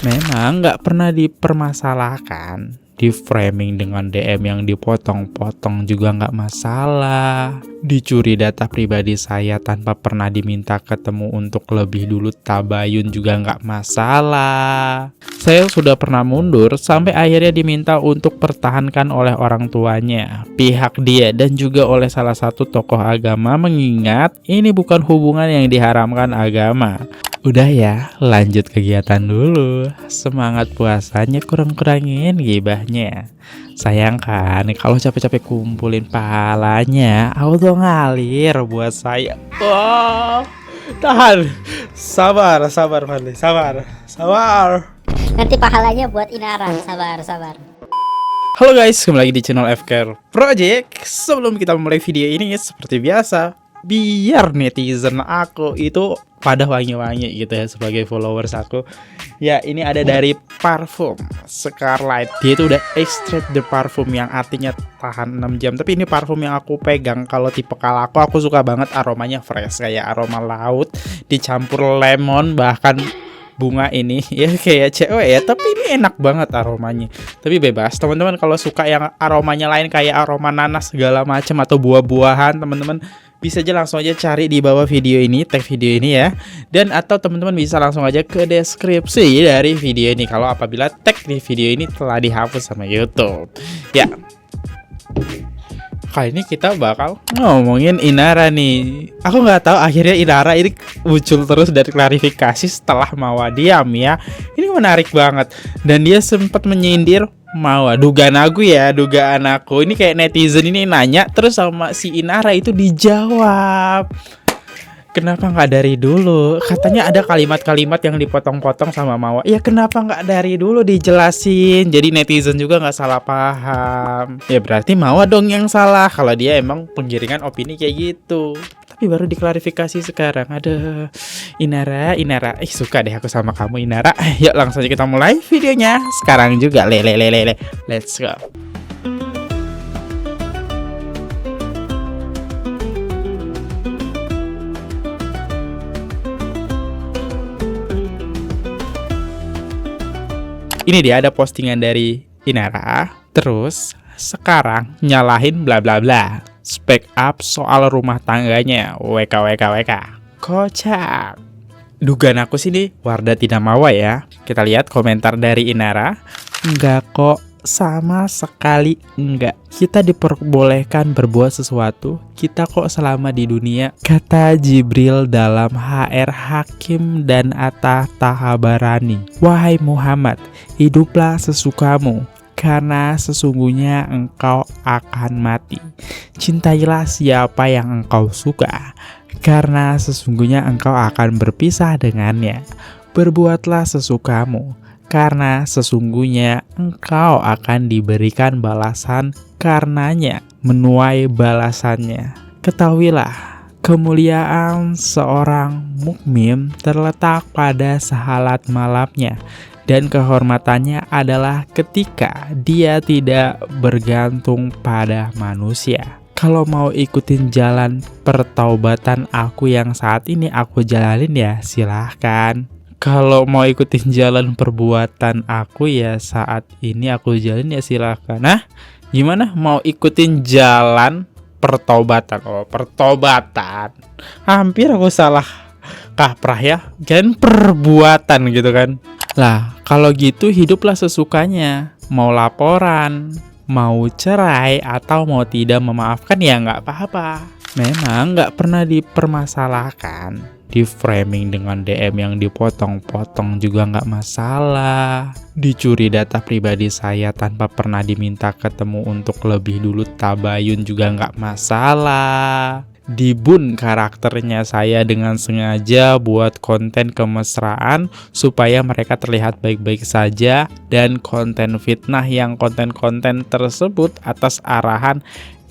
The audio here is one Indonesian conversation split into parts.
Memang nggak pernah dipermasalahkan. Di framing dengan DM yang dipotong-potong juga nggak masalah. Dicuri data pribadi saya tanpa pernah diminta ketemu untuk lebih dulu tabayun juga nggak masalah. Saya sudah pernah mundur sampai akhirnya diminta untuk pertahankan oleh orang tuanya, pihak dia, dan juga oleh salah satu tokoh agama, mengingat ini bukan hubungan yang diharamkan agama. Udah ya, lanjut kegiatan dulu. Semangat puasanya kurang-kurangin gibahnya. Sayang kan, kalau capek-capek kumpulin pahalanya, auto ngalir buat saya. Oh, tahan. Sabar, Fadli. Sabar. Nanti pahalanya buat Inara. Sabar. Halo guys, kembali lagi di channel FK Project. Sebelum kita mulai video ini, seperti biasa, biar netizen aku itu pada wangi-wangi gitu ya sebagai followers aku. Ya, ini ada dari parfum Scarlett. Dia itu udah extract the parfum, yang artinya tahan 6 jam. Tapi ini parfum yang aku pegang. Kalau tipe aku suka banget aromanya fresh, kayak aroma laut dicampur lemon, bahkan bunga ini ya kayak cewek ya, tapi ini enak banget aromanya. Tapi bebas teman-teman, kalau suka yang aromanya lain kayak aroma nanas segala macam atau buah-buahan, teman-teman bisa aja langsung aja cari di bawah video ini, tag video ini ya. Dan atau teman-teman bisa langsung aja ke deskripsi dari video ini kalau apabila tag di video ini telah dihapus sama YouTube. Ya. Kali ini kita bakal ngomongin Inara nih. Aku nggak tahu akhirnya Inara ini muncul terus dari klarifikasi setelah Mawa diam ya. Ini menarik banget. Dan dia sempat menyindir Mawa. Dugaan aku ini kayak netizen ini nanya, terus sama si Inara itu dijawab. Kenapa nggak dari dulu? Katanya ada kalimat-kalimat yang dipotong-potong sama Mawa. Ya kenapa nggak dari dulu dijelasin? Jadi netizen juga nggak salah paham. Ya berarti Mawa dong yang salah kalau dia emang penggiringan opini kayak gitu. Tapi baru diklarifikasi sekarang. Ada Inara. Suka deh aku sama kamu Inara. Yuk langsung aja kita mulai videonya. Sekarang juga let's go. Ini dia ada postingan dari Inara. Terus sekarang nyalahin bla bla bla. Speak up soal rumah tangganya. WK. Kocak. Dugaan aku sih nih Wardah tidak Mawa ya. Kita lihat komentar dari Inara. Enggak kok, sama sekali enggak. Kita diperbolehkan berbuat sesuatu. Kita kok selama di dunia. Kata Jibril dalam HR Hakim dan Atta Tahabarani. Wahai Muhammad, hiduplah sesukamu, karena sesungguhnya engkau akan mati. Cintailah siapa yang engkau suka, karena sesungguhnya engkau akan berpisah dengannya. Berbuatlah sesukamu, karena sesungguhnya engkau akan diberikan balasan karenanya, menuai balasannya. Ketahuilah, kemuliaan seorang mukmin terletak pada salat malamnya, dan kehormatannya adalah ketika dia tidak bergantung pada manusia. Kalau mau ikutin jalan pertaubatan aku yang saat ini aku jalanin ya silahkan. Kalau mau ikutin jalan perbuatan aku ya saat ini aku jalin ya silahkan. Nah, gimana mau ikutin jalan pertobatan? Oh, pertobatan. Hampir aku salah kaprah ya. Kan perbuatan gitu kan. Lah, kalau gitu hiduplah sesukanya. Mau laporan, mau cerai, atau mau tidak memaafkan ya nggak apa-apa. Memang nggak pernah dipermasalahkan. Di framing dengan DM yang dipotong-potong juga nggak masalah. Dicuri data pribadi saya tanpa pernah diminta ketemu untuk lebih dulu tabayun juga nggak masalah. Dibun karakternya saya dengan sengaja buat konten kemesraan supaya mereka terlihat baik-baik saja, dan konten fitnah yang konten-konten tersebut atas arahan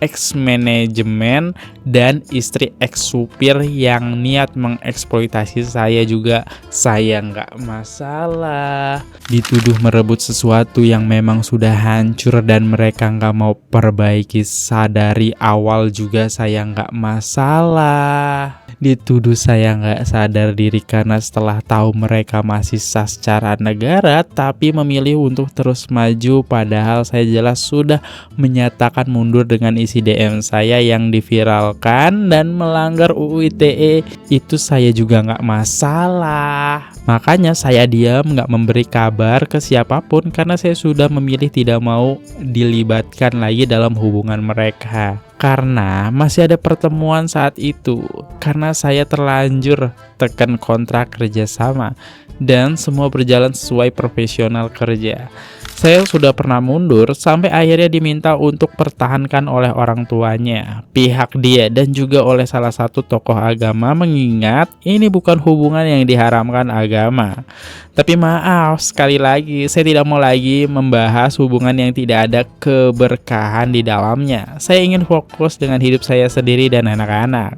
ex-manajemen dan istri ex-supir yang niat mengeksploitasi saya juga, saya nggak masalah. Dituduh merebut sesuatu yang memang sudah hancur dan mereka nggak mau perbaiki sadari awal juga, saya nggak masalah. Dituduh saya nggak sadar diri karena setelah tahu mereka masih sah secara negara tapi memilih untuk terus maju, padahal saya jelas sudah menyatakan mundur dengan isi DM saya yang diviralkan dan melanggar UU ITE. Itu saya juga nggak masalah. Makanya saya diam, nggak memberi kabar ke siapapun karena saya sudah memilih tidak mau dilibatkan lagi dalam hubungan mereka. Karena masih ada pertemuan saat itu, karena saya terlanjur tekan kontrak kerjasama dan semua berjalan sesuai profesional kerja. Saya sudah pernah mundur sampai akhirnya diminta untuk pertahankan oleh orang tuanya, pihak dia, dan juga oleh salah satu tokoh agama, mengingat ini bukan hubungan yang diharamkan agama. Tapi maaf, sekali lagi, saya tidak mau lagi membahas hubungan yang tidak ada keberkahan di dalamnya. Saya ingin fokus dengan hidup saya sendiri dan anak-anak.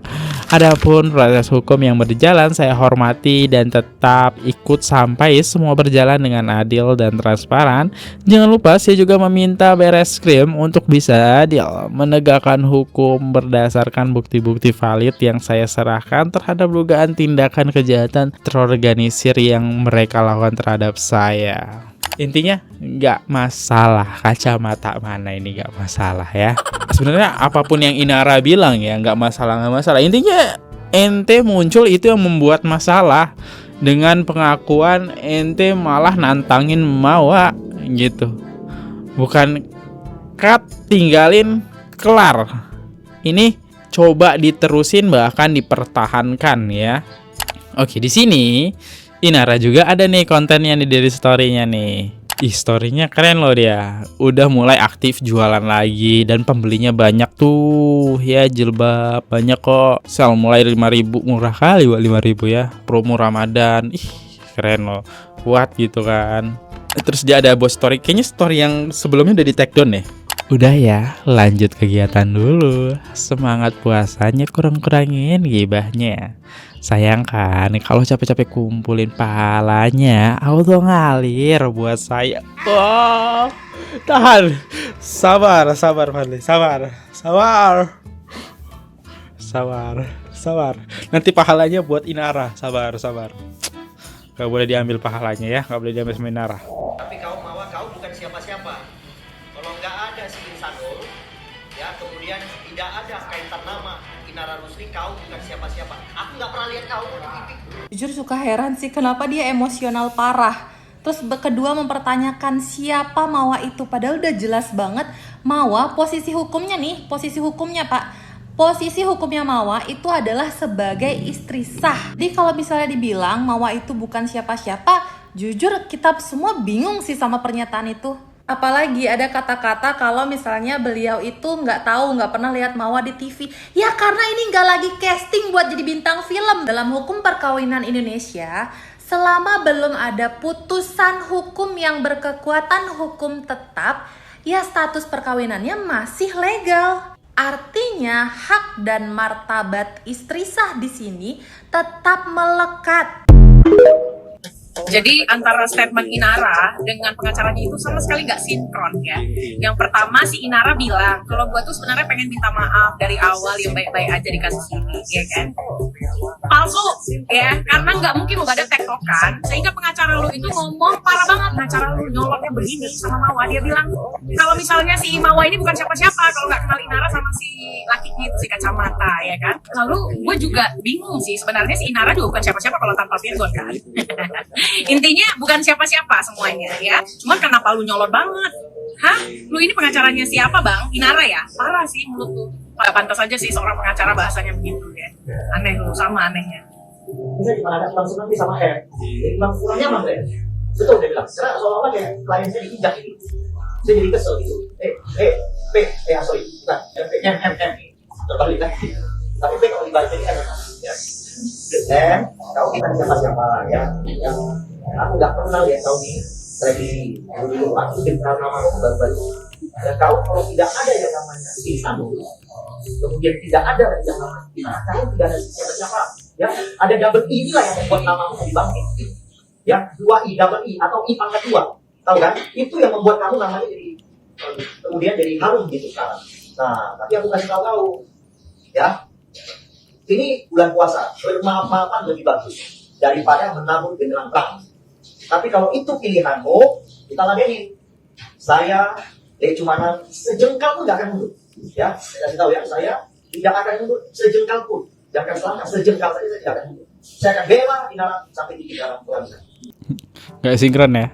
Adapun proses hukum yang berjalan, saya hormati dan tetap ikut sampai semua berjalan dengan adil dan transparan. Jangan lupa saya juga meminta Bareskrim untuk bisa adil menegakkan hukum berdasarkan bukti-bukti valid yang saya serahkan terhadap dugaan tindakan kejahatan terorganisir yang mereka lakukan terhadap saya. Intinya nggak masalah, kacamata mana ini nggak masalah ya. Sebenarnya apapun yang Inara bilang ya nggak masalah. Intinya ente muncul itu yang membuat masalah. Dengan pengakuan ente malah nantangin Mawa gitu. Bukan cut, tinggalin, kelar. Ini coba diterusin bahkan dipertahankan ya. Oke, di sini Inara juga ada nih kontennya nih dari story-nya nih. Story-nya keren loh dia. Udah mulai aktif jualan lagi dan pembelinya banyak tuh. Ya jilbab banyak kok. Sel mulai 5.000, murah kali buat 5.000 ya. Promo Ramadan. Ih, keren loh. Kuat gitu kan. Terus dia ada bos story. Kayaknya story yang sebelumnya udah di take down nih. Udah ya, lanjut kegiatan dulu. Semangat puasanya kurang-kurangin gibahnya. Sayang kan, kalau capek-capek kumpulin pahalanya, auto ngalir buat saya. Oh, tahan. Sabar Fadli, sabar. Nanti pahalanya buat Inara, sabar. Gak boleh diambil pahalanya ya, gak boleh diambil sama Inara. Tapi kau Mawa, kau bukan siapa-siapa. Kalau nggak ada si Insanul, ya kemudian tidak ada kaitan nama Inara Rusli, kau bukan siapa-siapa. Aku nggak pernah lihat kau di TV. Jujur suka heran sih kenapa dia emosional parah. Terus kedua mempertanyakan siapa Mawa itu. Padahal udah jelas banget Mawa posisi hukumnya Pak. Posisi hukumnya Mawa itu adalah sebagai istri sah. Jadi kalau misalnya dibilang Mawa itu bukan siapa-siapa, jujur kita semua bingung sih sama pernyataan itu. Apalagi ada kata-kata kalau misalnya beliau itu nggak pernah lihat Mawa di TV. Ya karena ini nggak lagi casting buat jadi bintang film. Dalam hukum perkawinan Indonesia, selama belum ada putusan hukum yang berkekuatan hukum tetap, ya status perkawinannya masih legal. Artinya hak dan martabat istri sah di sini tetap melekat. Jadi antara statement Inara dengan pengacaranya itu sama sekali nggak sinkron ya. Yang pertama si Inara bilang kalau gue tuh sebenarnya pengen minta maaf dari awal yang baik-baik aja di kasus ini, ya kan? Palsu ya, karena nggak mungkin nggak ada tektokan sehingga pengacara lu itu ngomong parah banget. Pengacara lu nyolotnya begini sama Mawa, dia bilang kalau misalnya si Mawa ini bukan siapa-siapa kalau nggak kenal Inara sama si lakinya itu si kacamata, ya kan? Lalu gue juga bingung sih sebenarnya si Inara juga bukan siapa-siapa kalau tanpa Virgon kan. Intinya bukan siapa-siapa semuanya ya. Cuman kenapa lu nyolot banget? Hah? Lu ini pengacaranya siapa bang? Inara ya? Parah sih menurutku. Gak pantas aja sih seorang pengacara bahasanya begitu ya. Aneh lu, sama anehnya. Bisa gimana langsung nanti sama M. Bilang kurang nyaman deh. Betul dia bilang. Karena seolah-olah kayak klien saya diinjak ini. Saya jadi kesel gitu. Sorry. Bukan. M. Terbalik lagi. Tapi P kalau dibalik jadi M. Ya. Kau bukan siapa-siapa ya. Aku nggak pernah lihat kau di televisi. Dulu aku kenal nama baru-baru. Dan kau kalau tidak ada yang namanya Insanul, kemudian tidak ada yang namanya Inara, kau tidak ada siapa-siapa. Ya, ada double I inilah yang membuat namamu jadi bangkit. Ya, 2 I, double I atau I pangkat 2. Tahu kan? Itu yang membuat kamu namanya jadi kemudian jadi harum gitu sekarang. Nah, tapi aku kasih tahu kau, ya, ini bulan puasa, bermaaf-maafan lebih bagus daripada menabur genderang perang. Tapi kalau itu pilihanmu, kita ladenin. Saya, Cumanan, sejengkal pun gak akan mundur. Ya, saya kasih tahu ya, saya tidak akan mundur sejengkal pun. Jangan selangkah, sejengkal saja saya tidak akan mundur. Saya akan bela Inara sampai di dalam Tuhan. Gak sinkron ya.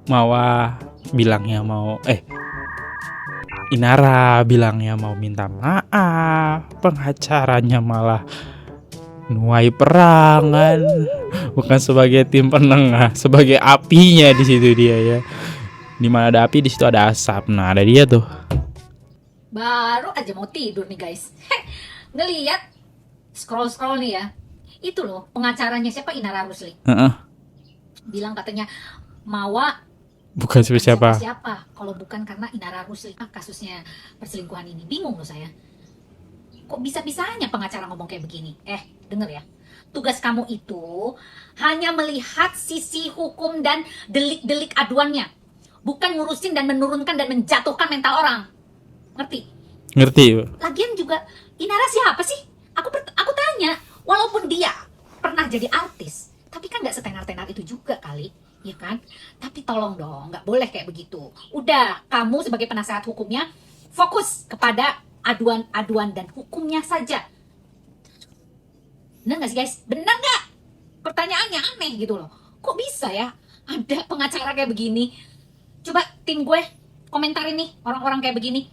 Mawa bilangnya mau Inara bilangnya mau minta maaf, pengacaranya malah nuai perangan, bukan sebagai tim penengah, sebagai apinya di situ dia ya. Di mana ada api di situ ada asap. Nah, ada dia tuh. Baru aja mau tidur nih guys. Ngeliat scroll nih ya. Itu loh pengacaranya siapa, Inara Rusli. Bilang katanya Mawa Bukan siapa. kalau bukan karena Inara Rusli. Kasusnya perselingkuhan ini bingung loh saya. Kok bisa-bisanya pengacara ngomong kayak begini? Denger ya. Tugas kamu itu hanya melihat sisi hukum dan delik-delik aduannya. Bukan ngurusin dan menurunkan dan menjatuhkan mental orang. Ngerti? Lagian juga Inara siapa sih? Aku tanya. Walaupun dia pernah jadi artis, tapi kan gak setenar-tenar itu juga kali. Ya kan? Tapi tolong dong, gak boleh kayak begitu. Udah, kamu sebagai penasehat hukumnya fokus kepada aduan-aduan dan hukumnya saja. Bener gak sih guys? Bener gak? Pertanyaannya aneh gitu loh. Kok bisa ya ada pengacara kayak begini? Coba tim gue komentarin nih orang-orang kayak begini.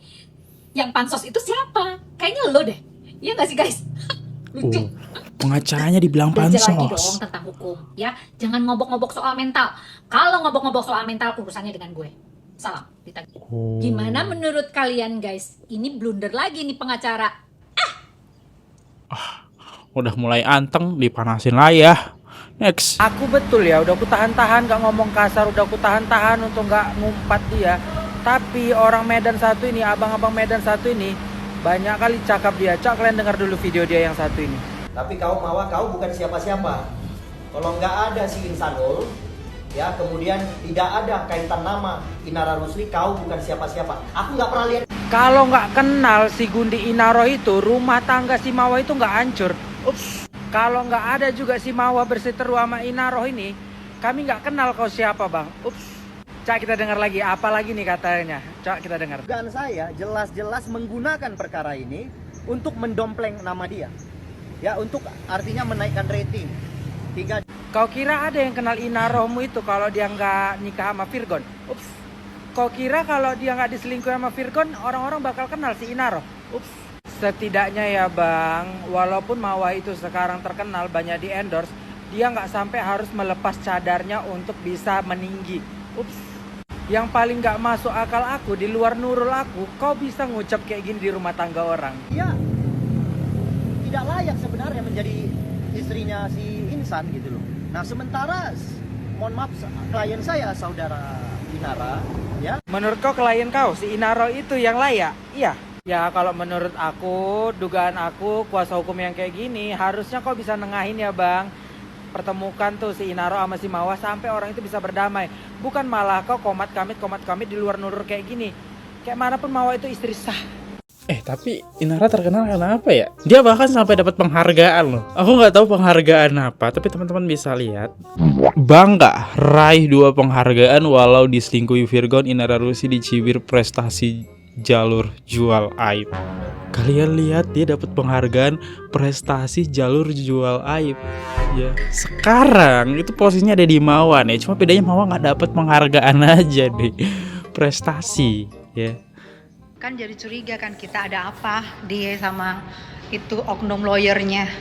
Yang pansos itu siapa? Kayaknya lo deh. Iya gak sih guys? Lucu. Pengacaranya dibilang Belajar lagi pansos. dong tentang hukum ya. Jangan ngobok-ngobok soal mental. Kalau ngobok-ngobok soal mental urusannya dengan gue. Salam. Gimana menurut kalian guys? Ini blunder lagi nih pengacara. Udah mulai anteng, dipanasin lah ya. Next. Aku betul ya, udah aku tahan-tahan gak ngomong kasar, udah aku tahan-tahan untuk gak ngumpat dia. Tapi orang Medan satu ini, abang-abang Medan satu ini, banyak kali cakap dia. Kalian dengar dulu video dia yang satu ini. Tapi kau Mawa, kau bukan siapa-siapa. Kalau nggak ada si Insanul, ya kemudian tidak ada kaitan nama Inara Rusli, kau bukan siapa-siapa. Aku nggak pernah lihat. Kalau nggak kenal si Gundi Inaro itu, rumah tangga si Mawa itu nggak hancur. Ups. Kalau nggak ada juga si Mawa berseteru sama Inaro ini, kami nggak kenal kau siapa bang. Ups. Cak kita dengar lagi, apa lagi nih katanya. Cak kita dengar. Dugaan saya jelas-jelas menggunakan perkara ini untuk mendompleng nama dia. Ya, untuk artinya menaikkan rating. Kau kira ada yang kenal Inaromu itu kalau dia nggak nikah sama Virgon? Ups. Kau kira kalau dia nggak diselingkuh sama Virgon, orang-orang bakal kenal si Inaro? Ups. Setidaknya ya bang, walaupun Mawa itu sekarang terkenal banyak di endorse, dia nggak sampai harus melepas cadarnya untuk bisa meninggi. Ups. Yang paling nggak masuk akal aku, di luar nurul aku, kau bisa ngucap kayak gini di rumah tangga orang. Dia tidak layak sebenarnya menjadi istrinya si Insan gitu loh. Nah sementara, mohon maaf, klien saya saudara Inara, ya. Menurut kau klien kau, si Inaro itu yang layak? Iya. Ya kalau menurut aku, dugaan aku, kuasa hukum yang kayak gini, harusnya kau bisa nengahin ya bang. Pertemukan tuh si Inaro sama si Mawa sampai orang itu bisa berdamai. Bukan malah kau komat kamit di luar nurul kayak gini. Kayak mana pun Mawa itu istri sah. Tapi Inara terkenal karena apa ya? Dia bahkan sampai dapat penghargaan loh. Aku nggak tahu penghargaan apa, tapi teman-teman bisa lihat. Bangga raih 2 penghargaan walau diselingkuhi Virgon. Inara Rusli dicibir prestasi jalur jual aib. Kalian lihat dia dapat penghargaan prestasi jalur jual aib. Ya, sekarang itu posisinya ada di Mawa nih. Cuma bedanya Mawa nggak dapat penghargaan aja deh. Prestasi, ya. Kan jadi curiga kan kita ada apa dia sama itu oknum lawyernya.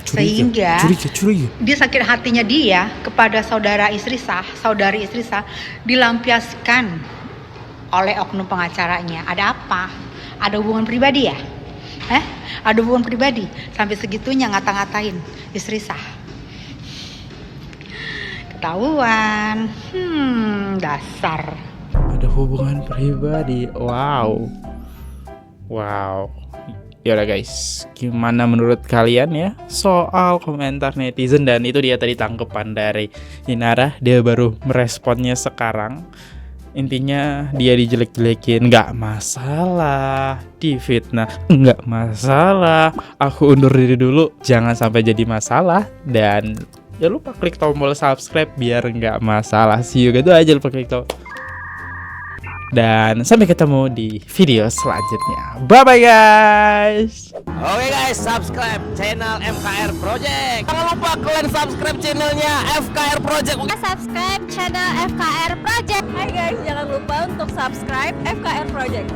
Sehingga curiga. dia sakit hatinya dia kepada saudari istri sah dilampiaskan oleh oknum pengacaranya. Ada apa? Ada hubungan pribadi ya? Ada hubungan pribadi sampai segitunya ngata-ngatain istri sah. Ketahuan. Dasar. Ada hubungan pribadi. Wow. Yaudah guys, gimana menurut kalian ya soal komentar netizen? Dan itu dia tadi tanggapan dari Inara. Dia baru meresponnya sekarang. Intinya dia dijelek-jelekin nggak masalah, difitnah nggak masalah. Aku undur diri dulu, jangan sampai jadi masalah. Dan jangan lupa klik tombol subscribe biar nggak masalah. See you, gitu aja lupa klik tombol. Dan sampai ketemu di video selanjutnya. Bye bye guys. Oke guys, subscribe channel FKR Project. Jangan lupa kalian subscribe channelnya FKR Project. Subscribe channel FKR Project. Hai guys, jangan lupa untuk subscribe FKR Project.